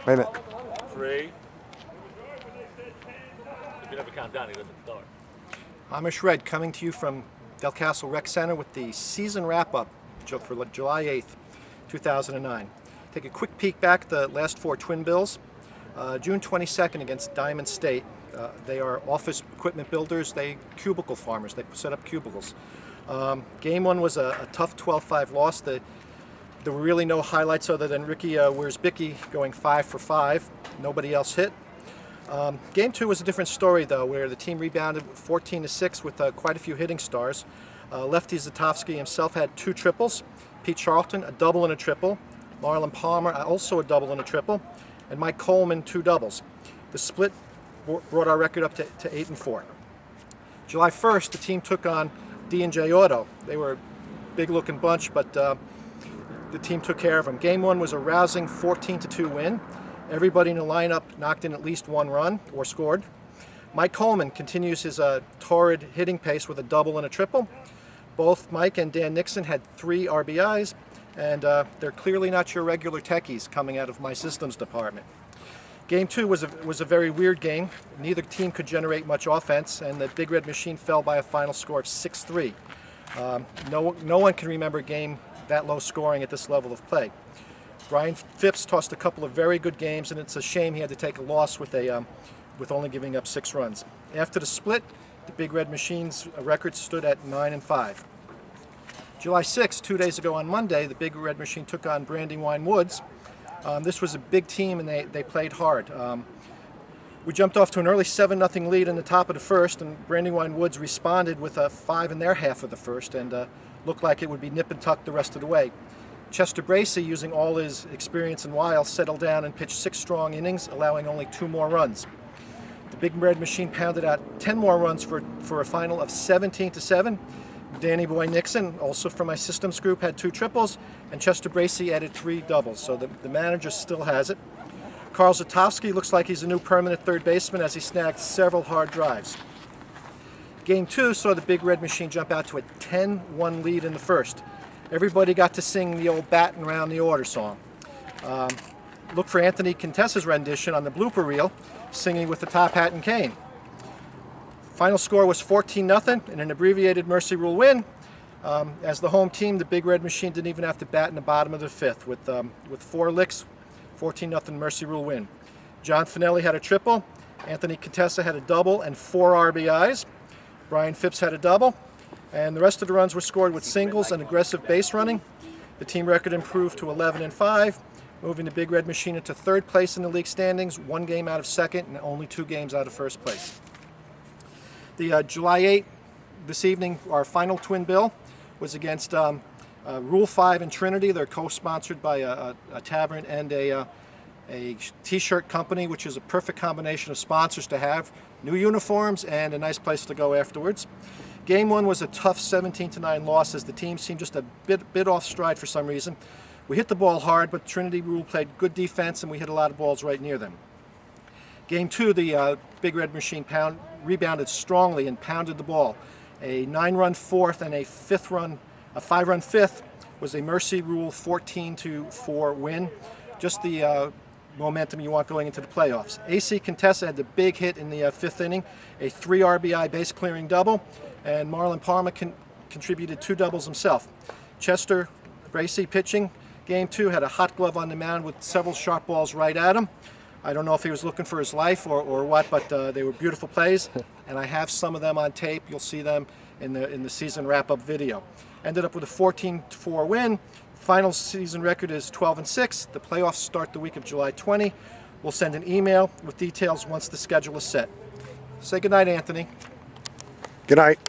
Wait a minute. 3. If you never count down, he doesn't start. AmishRed coming to you from Del Castle Rec Center with the season wrap-up for July 8th, 2009. Take a quick peek back at the last 4 twin bills. June 22nd against Diamond State. They are office equipment builders, cubicle farmers. They set up cubicles. Game 1 was a tough 12-5 loss. There were really no highlights other than Ricky Wierzbicki going 5 for 5. Nobody else hit. Game 2 was a different story though, where the team rebounded 14-6 with quite a few hitting stars. Lefty Zatovsky himself had 2 triples. Pete Charlton, a double and a triple. Marlon Palmer, also a double and a triple. And Mike Coleman, 2 doubles. The split brought our record up to 8-4. July 1st, the team took on D&J Auto. They were a big-looking bunch, but the team took care of them. Game 1 was a rousing 14-2 win. Everybody in the lineup knocked in at least 1 run or scored. Mike Coleman continues his torrid hitting pace with a double and a triple. Both Mike and Dan Nixon had 3 RBIs, and they're clearly not your regular techies coming out of my systems department. Game 2 was a very weird game. Neither team could generate much offense, and the Big Red Machine fell by a final score of 6-3. No one can remember a game that low scoring at this level of play. Brian Phipps tossed a couple of very good games, and it's a shame he had to take a loss with only giving up 6 runs. After the split, the Big Red Machine's record stood at 9-5. July 6th, 2 days ago on Monday, the Big Red Machine took on Brandywine Woods. This was a big team, and they played hard. We jumped off to an early 7-0 lead in the top of the first, and Brandywine Woods responded with a 5 in their half of the first, and looked like it would be nip and tuck the rest of the way. Chester Bracey, using all his experience and wiles, settled down and pitched 6 strong innings, allowing only 2 more runs. The Big Red Machine pounded out 10 more runs for a final of 17-7. Danny Boy Nixon, also from my systems group, had 2 triples, and Chester Bracey added 3 doubles, so the manager still has it. Carl Zatovsky looks like he's a new permanent third baseman as he snagged several hard drives. Game 2 saw the Big Red Machine jump out to a 10-1 lead in the first. Everybody got to sing the old batting around the order song. Look for Anthony Contessa's rendition on the blooper reel, singing with the top hat and cane. Final score was 14-0 in an abbreviated Mercy Rule win. As the home team, the Big Red Machine didn't even have to bat in the bottom of the 5th. With 4 licks, 14-0 Mercy Rule win. John Finelli had a triple. Anthony Contessa had a double and 4 RBIs. Brian Phipps had a double. And the rest of the runs were scored with singles and aggressive base running. The team record improved to 11-5, moving the Big Red Machine into 3rd place in the league standings, 1 game out of 2nd, and only 2 games out of 1st place. The July 8th, this evening, our final twin bill was against Rule 5 in Trinity. They're co-sponsored by a tavern and a t-shirt company, which is a perfect combination of sponsors to have. New uniforms and a nice place to go afterwards. Game 1 was a tough 17-9 loss as the team seemed just a bit off stride for some reason. We hit the ball hard, but Trinity Rule played good defense and we hit a lot of balls right near them. Game 2, the Big Red Machine rebounded strongly and pounded the ball. A 9-run 4th and a 5-run 5th was a Mercy Rule 14-4 win. Just the momentum you want going into the playoffs. AC Contessa had the big hit in the 5th inning, a 3 RBI base clearing double, and Marlon Palmer contributed 2 doubles himself. Chester Bracey pitching game 2 had a hot glove on the mound with several sharp balls right at him. I don't know if he was looking for his life or what, but they were beautiful plays, and I have some of them on tape. You'll see them in the season wrap-up video. Ended up with a 14-4 win. Final season record is 12-6. The playoffs start the week of July 20. We'll send an email with details once the schedule is set. Say goodnight, Anthony. Good night.